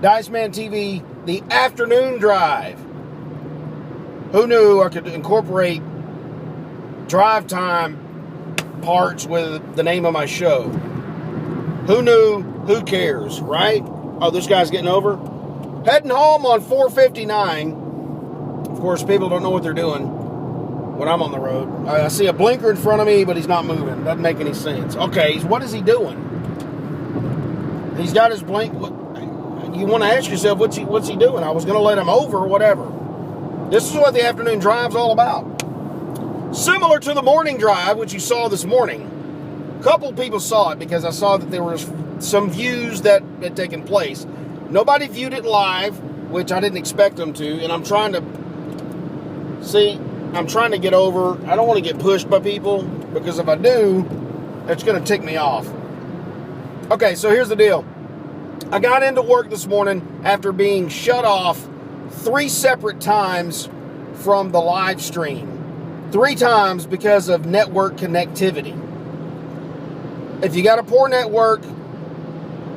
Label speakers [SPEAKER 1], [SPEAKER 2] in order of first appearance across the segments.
[SPEAKER 1] Dyessman TV, the afternoon drive. Who knew I could incorporate drive time parts with the name of my show? Who knew? Who cares, right? Oh, this guy's getting over. Heading home on 459. Of course, people don't know what they're doing when I'm on the road. I see a blinker in front of me, but he's not moving. Doesn't make any sense. Okay, what is he doing? He's got his blink. You want to ask yourself, what's he doing? I was going to let him over or whatever. This is what the afternoon drive's all about. Similar to the morning drive, which you saw this morning. A couple people saw it because I saw that there was some views that had taken place. Nobody viewed it live, which I didn't expect them to, and I'm trying to get over. I don't want to get pushed by people, because if I do, it's going to tick me off. Okay, so here's the deal. I got into work this morning after being shut off 3 separate times from the live stream. 3 times because of network connectivity. If you got a poor network,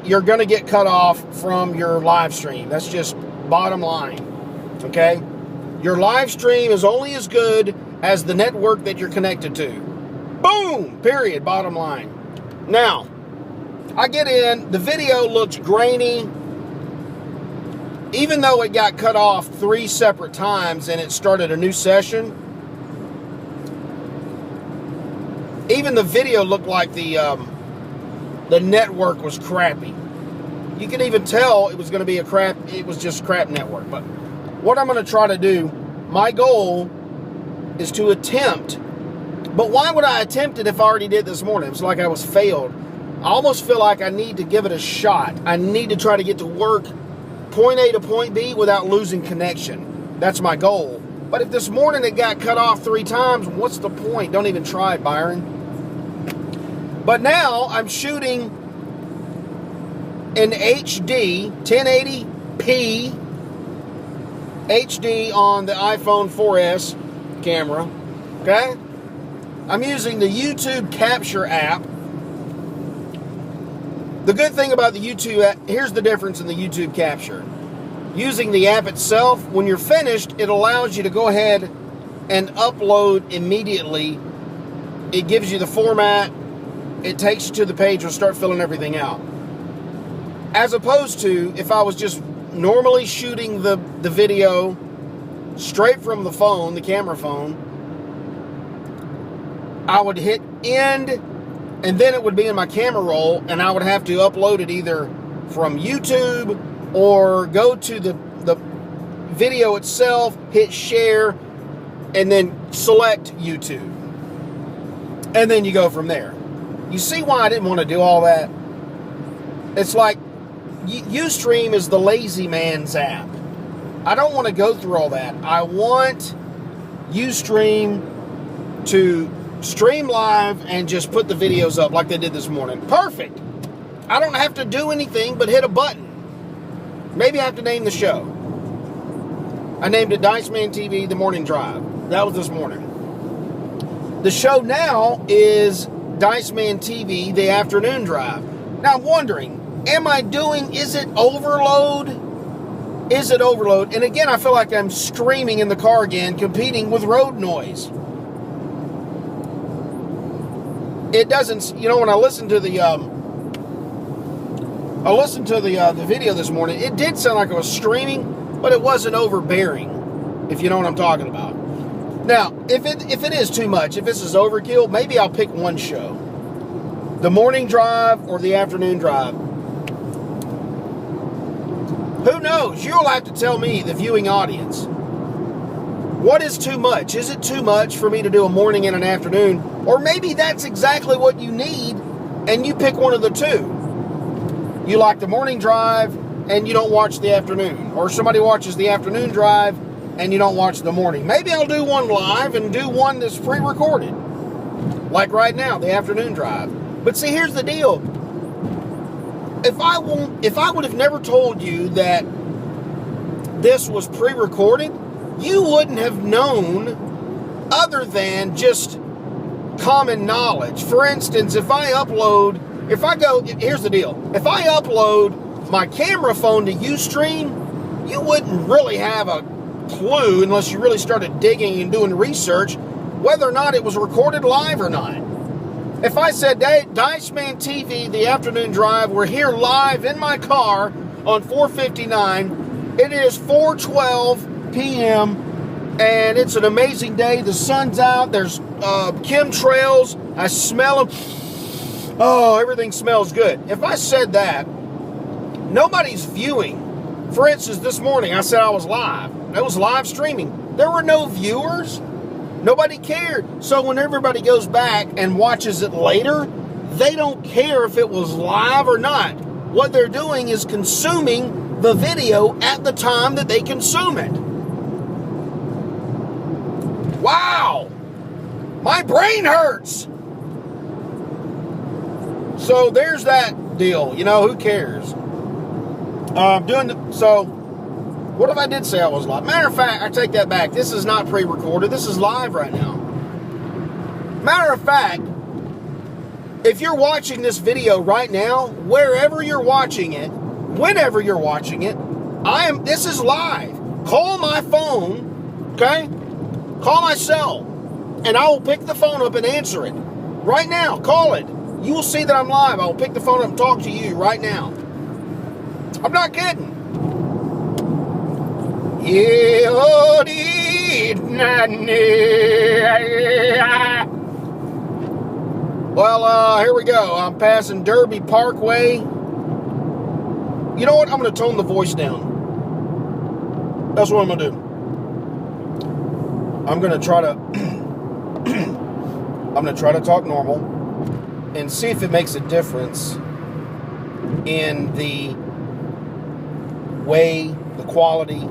[SPEAKER 1] you're going to get cut off from your live stream. That's just bottom line. Okay? Your live stream is only as good as the network that you're connected to. Boom! Period. Bottom line. Now, I get in. The video looks grainy. Even though it got cut off 3 separate times and it started a new session, even the video looked like the network was crappy. You could even tell it was going to be it was just crap network. But what I'm going to try to do, my goal is to attempt. But why would I attempt it if I already did this morning? It's like I was failed. I almost feel like I need to give it a shot. I need to try to get to work, point A to point B, without losing connection. That's my goal. But if this morning it got cut off 3 times, what's the point? Don't even try it, Byron. But now I'm shooting in HD, 1080p HD on the iPhone 4S camera. Okay? I'm using the YouTube Capture app. The good thing about the YouTube app, here's the difference in the YouTube Capture. Using the app itself, when you're finished, it allows you to go ahead and upload immediately. It gives you the format. It takes you to the page and start filling everything out. As opposed to if I was just normally shooting the video straight from the phone, the camera phone, I would hit end, and then it would be in my camera roll, and I would have to upload it either from YouTube or go to the video itself, hit share, and then select YouTube. And then you go from there. You see why I didn't want to do all that? It's like Ustream is the lazy man's app. I don't want to go through all that. I want Ustream to stream live and just put the videos up like they did this morning. Perfect. I don't have to do anything but hit a button. Maybe I have to name the show. I named it Dyessman TV, The Morning Drive. That was this morning. The show now is Dyessman TV, The Afternoon Drive. Now I'm wondering, is it overload? Is it overload? And again, I feel like I'm screaming in the car again, competing with road noise. It doesn't, when I listened to the video this morning, it did sound like I was screaming, but it wasn't overbearing, if you know what I'm talking about. Now, if it is too much, if this is overkill, maybe I'll pick one show. The morning drive or the afternoon drive. Who knows? You'll have to tell me, the viewing audience. What is too much? Is it too much for me to do a morning and an afternoon? Or maybe that's exactly what you need, and you pick one of the two. You like the morning drive, and you don't watch the afternoon. Or somebody watches the afternoon drive, and you don't watch the morning. Maybe I'll do one live and do one that's pre-recorded. Like right now, the afternoon drive. But see, here's the deal. If I would have never told you that this was pre-recorded, you wouldn't have known other than just common knowledge. For instance, here's the deal. If I upload my camera phone to Ustream, you wouldn't really have a clue unless you really started digging and doing research whether or not it was recorded live or not. If I said, Dyessman TV, the afternoon drive, we're here live in my car on 459. It is 4:12 p.m. and it's an amazing day. The sun's out. There's chemtrails. I smell them. Oh, everything smells good. If I said that, nobody's viewing. For instance, this morning I said I was live. I was live streaming. There were no viewers. Nobody cared. So when everybody goes back and watches it later, they don't care if it was live or not. What they're doing is consuming the video at the time that they consume it. Wow! My brain hurts! So there's that deal. You know, who cares? So what if I did say I was live? Matter of fact, I take that back. This is not pre-recorded. This is live right now. Matter of fact, if you're watching this video right now, wherever you're watching it, whenever you're watching it, this is live. Call my phone, okay? Call my cell, and I will pick the phone up and answer it. Right now, call it. You will see that I'm live. I will pick the phone up and talk to you right now. I'm not kidding. Well, here we go. I'm passing Derby Parkway. You know what? I'm going to tone the voice down. That's what I'm going to do. I'm going to try to talk normal and see if it makes a difference in the way, the quality,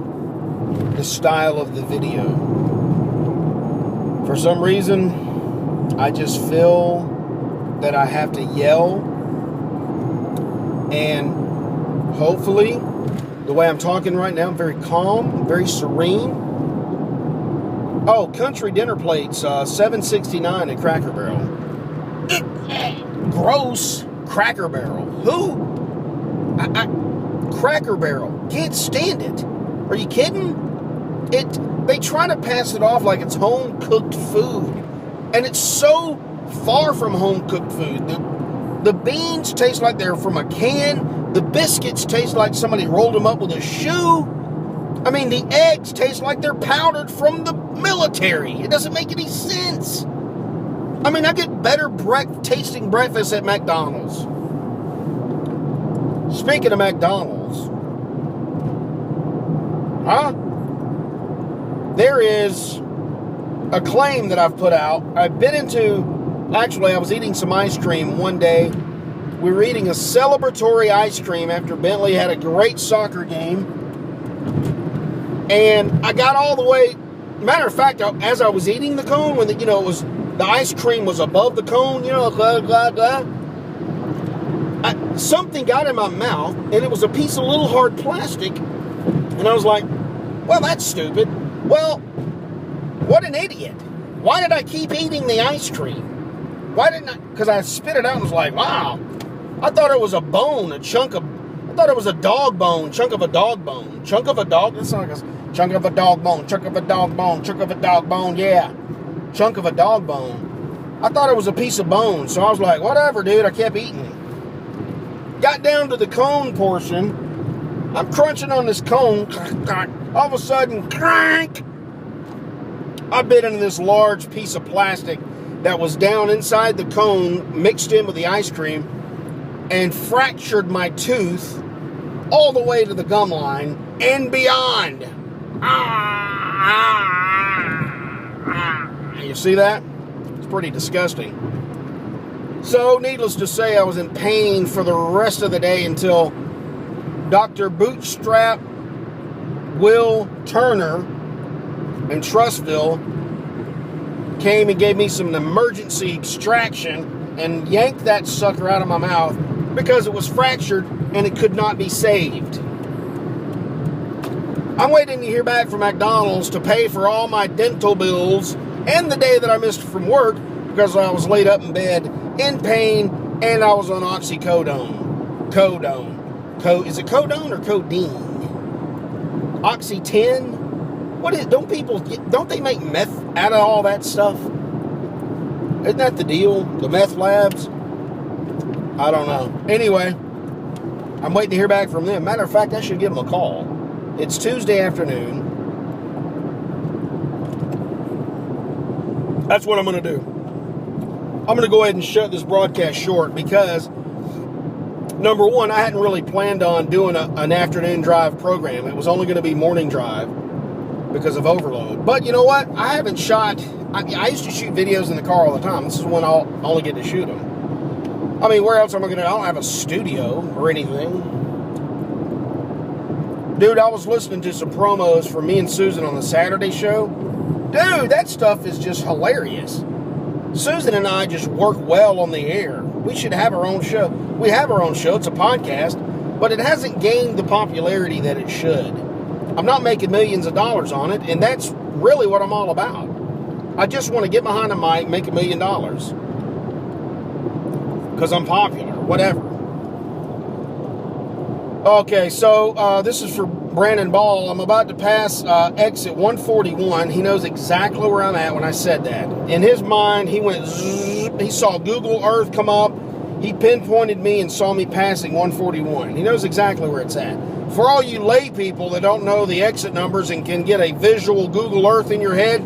[SPEAKER 1] the style of the video. For some reason, I just feel that I have to yell, and hopefully the way I'm talking right now, I'm very calm, very serene. Oh, country dinner plates, $7.69 at Cracker Barrel. Gross. Cracker Barrel. Who? Cracker Barrel. Can't stand it. Are you kidding? They try to pass it off like it's home-cooked food. And it's so far from home-cooked food. The beans taste like they're from a can. The biscuits taste like somebody rolled them up with a shoe. I mean, the eggs taste like they're powdered from the military. It doesn't make any sense. I mean, I get better tasting breakfast at McDonald's. Speaking of McDonald's, there is a claim that I've put out. Actually, I was eating some ice cream one day. We were eating a celebratory ice cream after Bentley had a great soccer game. And I got all the way, matter of fact, as I was eating the cone, when the ice cream was above the cone, something got in my mouth, and it was a piece of little hard plastic. And I was like, well, that's stupid. Well, what an idiot. Why did I keep eating the ice cream? Why didn't I? Because I spit it out and was like, wow. I thought it was a bone, I thought it was a dog bone, chunk of a dog bone. Chunk of a dog? That sounds like a chunk of a dog bone, chunk of a dog bone, chunk of a dog bone, yeah. Chunk of a dog bone. I thought it was a piece of bone, so I was like, whatever, dude, I kept eating. Got down to the cone portion. I'm crunching on this cone. All of a sudden, crank! I bit into this large piece of plastic that was down inside the cone, mixed in with the ice cream, and fractured my tooth all the way to the gum line and beyond. You see that? It's pretty disgusting. So, needless to say, I was in pain for the rest of the day until Dr. Bootstrap Will Turner in Trussville came and gave me some emergency extraction and yanked that sucker out of my mouth because it was fractured and it could not be saved. I'm waiting to hear back from McDonald's to pay for all my dental bills and the day that I missed from work because I was laid up in bed in pain and I was on oxycodone. Is it Codone or Codeine? Oxy 10? What is? Don't they make meth out of all that stuff? Isn't that the deal? The meth labs? I don't know. Anyway, I'm waiting to hear back from them. Matter of fact, I should give them a call. It's Tuesday afternoon. That's what I'm going to do. I'm going to go ahead and shut this broadcast short because, number one, I hadn't really planned on doing an afternoon drive program. It was only going to be morning drive because of overload. But you know what? I haven't shot... I used to shoot videos in the car all the time. This is when I'll only get to shoot them. I mean, where else am I going to... I don't have a studio or anything. Dude, I was listening to some promos for me and Susan on the Saturday show. Dude, that stuff is just hilarious. Susan and I just work well on the air. We should have our own show. We have our own show. It's a podcast, but it hasn't gained the popularity that it should. I'm not making millions of dollars on it, and that's really what I'm all about. I just want to get behind a mic, make $1 million. Because I'm popular, whatever. Okay, so this is for Brandon Ball. I'm about to pass exit 141. He knows exactly where I'm at when I said that. In his mind, he went zzz, he saw Google Earth come up. He pinpointed me and saw me passing 141. He knows exactly where it's at. For all you lay people that don't know the exit numbers and can get a visual Google Earth in your head,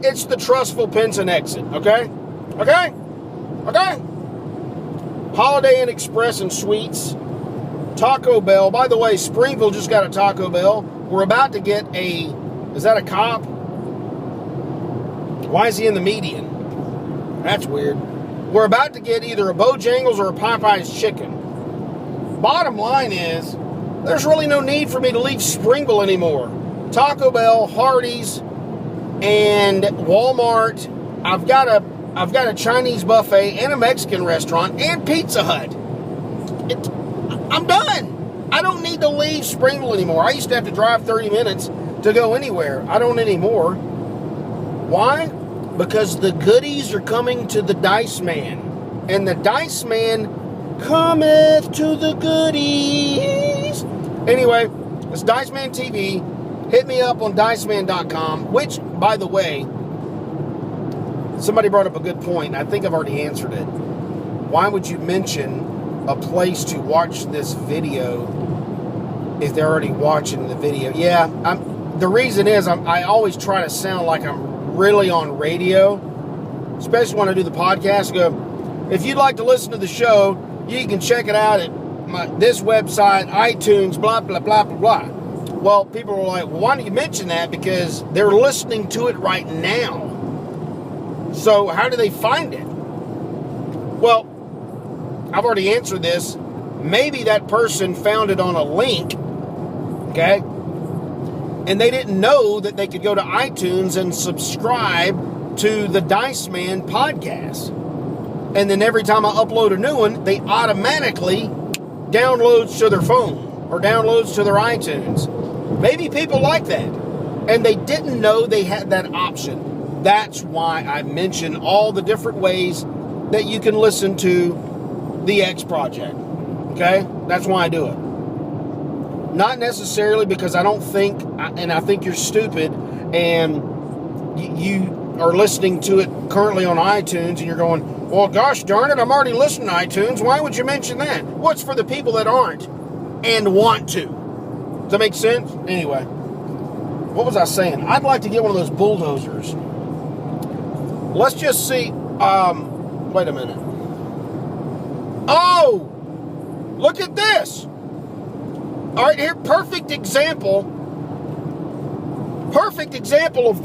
[SPEAKER 1] it's the Trustful Pinson exit, okay? Okay? Okay? Holiday Inn Express and Suites. Taco Bell. By the way, Springville just got a Taco Bell. We're about to get a... Is that a cop? Why is he in the median? That's weird. We're about to get either a Bojangles or a Popeye's chicken. Bottom line is, there's really no need for me to leave Springville anymore. Taco Bell, Hardee's, and Walmart. I've got a Chinese buffet and a Mexican restaurant and Pizza Hut. I'm done. I don't need to leave Springville anymore. I used to have to drive 30 minutes to go anywhere. I don't anymore. Why? Because the goodies are coming to the Dyessman. And the Dyessman cometh to the goodies. Anyway, it's Dyessman TV. Hit me up on Dyessman.com, which, by the way, somebody brought up a good point. I think I've already answered it. Why would you mention a place to watch this video if they're already watching the video? Yeah, the reason is I always try to sound like I'm really on radio, especially when I do the podcast. Go, if you'd like to listen to the show, you can check it out at this website, iTunes, blah, blah, blah, blah, blah. Well, people are like, well, why do you mention that? Because they're listening to it right now. So how do they find it? Well, I've already answered this. Maybe that person found it on a link, okay? And they didn't know that they could go to iTunes and subscribe to the Dyessman podcast. And then every time I upload a new one, they automatically downloads to their phone or downloads to their iTunes. Maybe people like that. And they didn't know they had that option. That's why I mention all the different ways that you can listen to the X Project. Okay? That's why I do it. Not necessarily because I don't think, and I think you're stupid, and you are listening to it currently on iTunes, and you're going, well, gosh darn it, I'm already listening to iTunes. Why would you mention that? What's for the people that aren't and want to? Does that make sense? Anyway, what was I saying? I'd like to get one of those bulldozers. Let's just see. Wait a minute. Oh! Look at this. All right, here, perfect example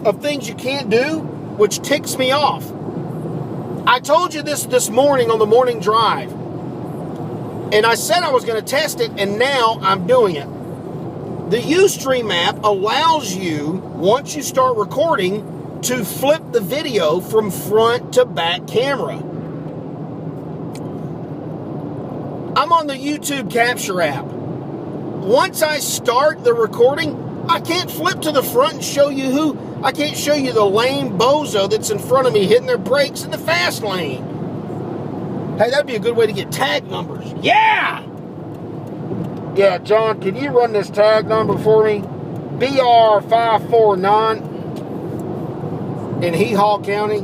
[SPEAKER 1] of things you can't do, which ticks me off. I told you this morning on the morning drive, and I said I was going to test it, and now I'm doing it. The Ustream app allows you, once you start recording, to flip the video from front to back camera. I'm on the YouTube Capture app. Once I start the recording, I can't flip to the front and show you who. I can't show you the lame bozo that's in front of me hitting their brakes in the fast lane. Hey, that'd be a good way to get tag numbers. Yeah! Yeah, John, can you run this tag number for me? BR549 in Hee-Haw County.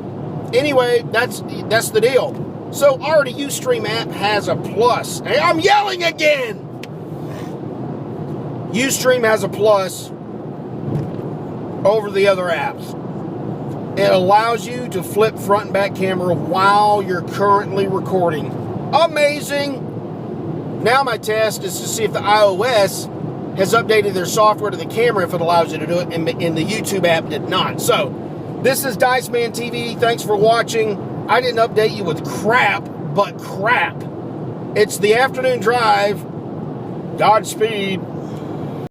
[SPEAKER 1] Anyway, that's the deal. So already Ustream app has a plus. Hey, I'm yelling again! Ustream has a plus over the other apps. It allows you to flip front and back camera while you're currently recording. Amazing! Now my test is to see if the iOS has updated their software to the camera if it allows you to do it, and the YouTube app did not. So, this is Dyessman TV. Thanks for watching. I didn't update you with crap, but crap. It's the afternoon drive. Godspeed.